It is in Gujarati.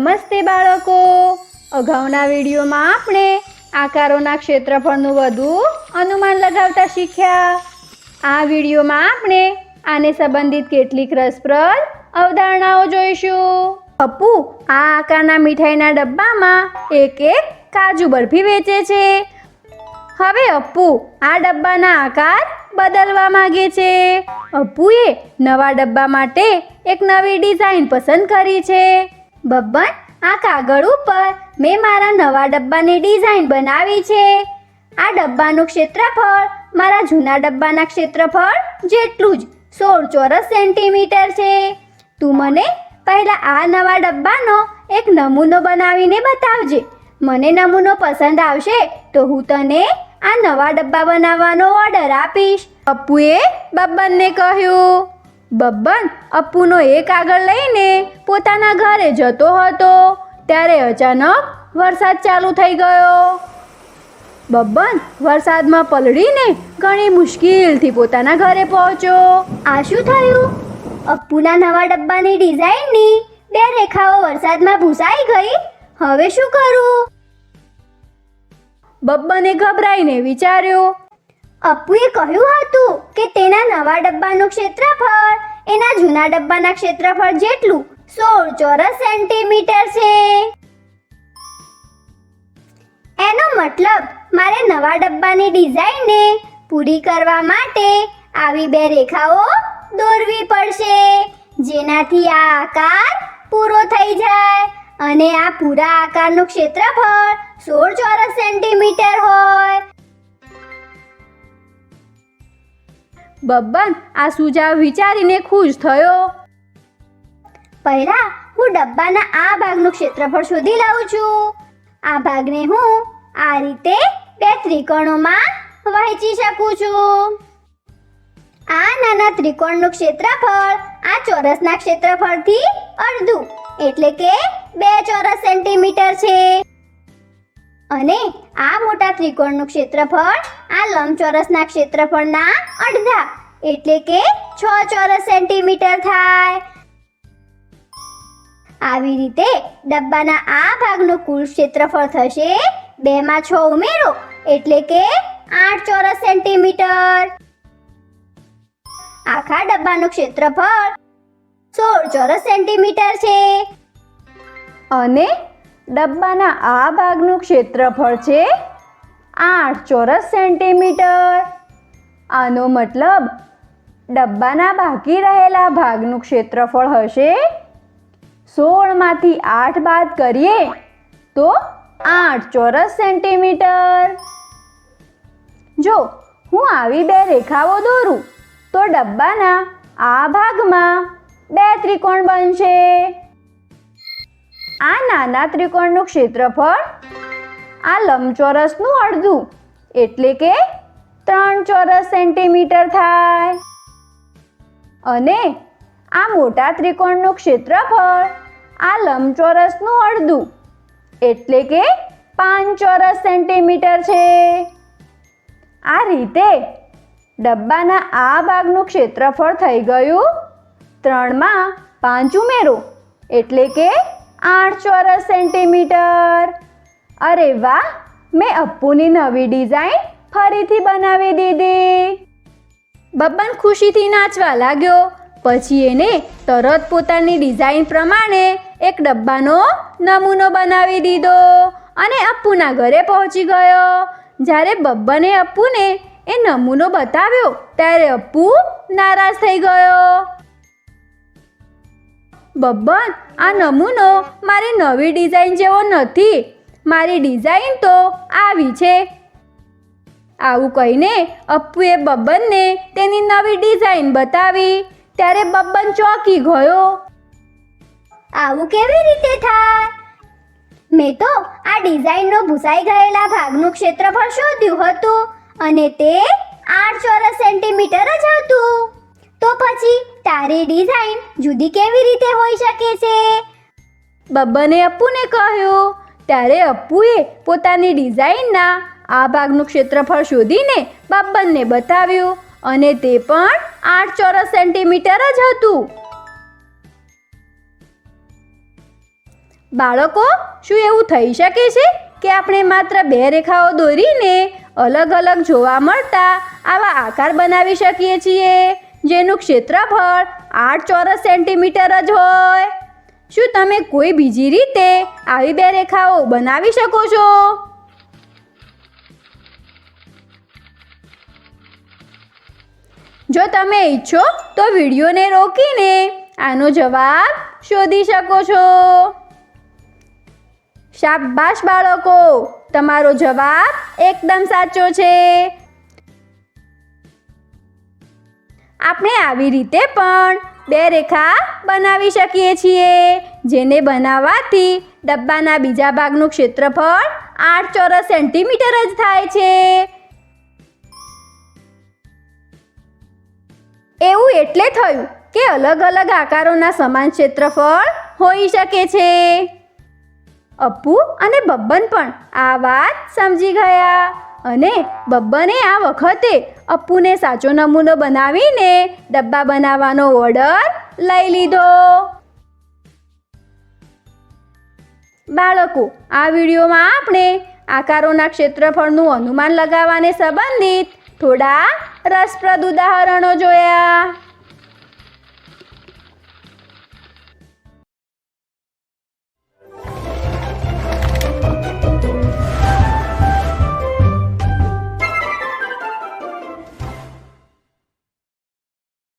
નમસ્તે બાળકો, અગાઉના વિડીયોમાં આપણે આકારોના ક્ષેત્રફળનું વધુ અનુમાન લગાવતા શીખ્યા. આ વિડીયોમાં આપણે આને સંબંધિત કેટલીક રસપ્રદ અવધારણાઓ જોઈશું. અપ્પુ આ આકારના મીઠાઈના ડબ્બામાં એક કાજુ બરફી વેચે છે. હવે અપ્પુ આ ડબ્બાના આકાર બદલવા માંગે છે. અપ્પુએ નવા ડબ્બા માટે એક નવી ડિઝાઇન પસંદ કરી છે. બબ્બન, આ કાગળ ઉપર મેં મારા નવા ડબ્બાની ડિઝાઇન બનાવી છે. આ ડબ્બાનું ક્ષેત્રફળ મારા જૂના ડબ્બાના ક્ષેત્રફળ જેટલું જ 16 ચોરસ સેન્ટીમીટર છે. તું મને પહેલાં આ નવા ડબ્બાનો એક નમૂનો બનાવીને બતાવજે. મને નમૂનો પસંદ આવશે તો હું તને આ નવા ડબ્બા બનાવવાનો ઓર્ડર આપીશ. અપ્પુએ બબ્બનને કહ્યું. બબ્બન અપ્પુનો એ કાગળ લઈને પોતાના ઘરે જતો હતો ત્યારે અચાનક વરસાદ ચાલુ થઈ ગયો. બબ્બન વરસાદમાં પલળીને ઘણી મુશ્કેલથી પોતાના ઘરે પહોંચ્યો. આ શું થયું? અપ્પુના નવા ડબ્બાની ડિઝાઇનની 2 રેખાઓ વરસાદમાં ભૂસાઈ ગઈ. હવે શું કરું? બબ્બને ગભરાઈને વિચાર્યું. અપ્પુએ કહ્યું હતું કે તેના નવા ડબ્બાનું ક્ષેત્રફળ એના જૂના ડબ્બાના ક્ષેત્રફળ જેટલું 16 ચોરસ સેન્ટીમીટર છે. એનો મતલબ મારે નવા ડબ્બાની ડિઝાઇનને પૂરી કરવા માટે આવી 2 રેખાઓ દોરવી પડશે, જેનાથી આ આકાર પૂરો થઈ જાય અને આ પૂરા આકારનું ક્ષેત્રફળ 16 ચોરસ સેન્ટીમીટર હોય. બબ્બન આ સુઝાવ વિચારીને ખુશ થયો. પહેલા હું ડબ્બાના આ ભાગનું ક્ષેત્રફળ શોધી લઉં છું. આ ભાગને હું આ રીતે 2 ત્રિકોણોમાં વહેંચી શકું છું. આ નાના ત્રિકોણનું ક્ષેત્રફળ આ ચોરસના ક્ષેત્રફળથી અડધું એટલે કે 2 ચોરસ સેન્ટીમીટર છે અને આ મોટા ત્રિકોણનું ક્ષેત્રફળ આ લંબચોરસના ક્ષેત્રફળના અડધા એટલે કે 6 ચોરસ સેન્ટીમીટર થાય. આવી રીતે ડબ્બાના આ ભાગનું કુલ ક્ષેત્રફળ થશે 2 માં 6 ઉમેરો એટલે કે 8 ચોરસ સેન્ટીમીટર. આખા ડબ્બાનું ક્ષેત્રફળ 16 ચોરસ સેન્ટીમીટર છે અને ડબ્બાના આ ભાગનું ક્ષેત્રફળ છે 8 ચોરસ સેન્ટીમીટર. આનો મતલબ ડબ્બાના બાકી રહેલા ભાગનું ક્ષેત્રફળ હશે 16 માંથી 8 બાદ કરીએ તો 8 ચોરસ સેન્ટીમીટર. જો હું આવી 2 રેખાઓ દોરું તો ડબ્બાના આ ભાગમાં 2 ત્રિકોણ બનશે. આ નાના ત્રિકોણનું ક્ષેત્રફળ આ લંબચોરસનું અડધું એટલે કે 3 ચોરસ સેન્ટીમીટર થાય અને આ મોટા ત્રિકોણનું ક્ષેત્રફળ આ લંબચોરસનું અડધું એટલે કે 5 ચોરસ સેન્ટીમીટર છે. આ રીતે ડબ્બાના આ ભાગનું ક્ષેત્રફળ થઈ ગયું 3 માં 5 ઉમેરો એટલે કે 8 ચોરસ સેન્ટીમીટર. અરે વાહ, મેં અપ્પુની નવી ડિઝાઇન ફરીથી બનાવી દીધી. બબ્બન ખુશીથી નાચવા લાગ્યો. પછી એને તરત પોતાની ડિઝાઇન પ્રમાણે એક ડબ્બાનો નમૂનો બનાવી દીધો અને અપ્પુના ઘરે પહોંચી ગયો. જ્યારે બબ્બને અપ્પુને એ નમૂનો બતાવ્યો ત્યારે અપ્પુ નારાજ થઈ ગયો. બબ્બન, આ નમૂનો મારી નવી ડિઝાઇન જેવો નથી. મારી ડિઝાઇન તો આવી છે. આવું કહીને અપ્પુએ બબ્બનને તેની નવી ડિઝાઇન બતાવી ત્યારે બબ્બન ચોંકી ગયો. આવું કેવી રીતે થાય? મેં તો આ ડિઝાઇનનો ભૂસાઈ ગયેલા ભાગનું ક્ષેત્રફળ શોધ્યું હતું અને તે 8 ચોરસ સેન્ટીમીટર જ હતું. તો પછી તારી ડિઝાઇન જુદી કેવી રીતે હોઈ શકે છે? બબ્બને અપ્પુને કહ્યું. ત્યારે અપ્પુએ પોતાની ડિઝાઇનના આ ભાગનું ક્ષેત્રફળ શોધીને બબ્બનને બતાવ્યું અને તે પણ 8 ચોરસ સેન્ટીમીટર જ હતું. બાળકો, શું એવું થઈ શકે છે કે આપણે માત્ર 2 રેખાઓ દોરીને અલગ અલગ જોવા મળતા આવા આકાર બનાવી શકીએ છીએ જેનું ક્ષેત્રફળ 8 ચોરસ સેન્ટીમીટર જ હોય? શું તમે કોઈ બીજી રીતે આવી 2 રેખાઓ બનાવી શકો છો? જો તમે ઈચ્છો તો વિડીયોને રોકીને આનો જવાબ શોધી શકો છો. શાબાશ બાળકો, તમારો જવાબ એકદમ સાચો છે. આપણે આવી રીતે પણ 2 રેખા બનાવી શકીએ છીએ જેને બનાવવાથી ડબ્બાના બીજા ભાગનું ક્ષેત્રફળ 8 ચોરસ સેન્ટીમીટર જ થાય છે. એવું એટલે થયું કે અલગ અલગ આકારોના સમાન ક્ષેત્રફળ હોઈ શકે છે. અપ્પુ અને બબ્બન પણ આ વાત સમજી ગયા અને બબ્બને આ વખતે અપ્પુને સાચો નમૂનો બનાવીને ડબ્બા બનાવવાનો ઓર્ડર લઈ લીધો. બાળકો, આ વિડીયોમાં આપણે આકારોના ક્ષેત્રફળનું અનુમાન લગાવવાને સંબંધિત થોડા રસપ્રદ ઉદાહરણો જોયા.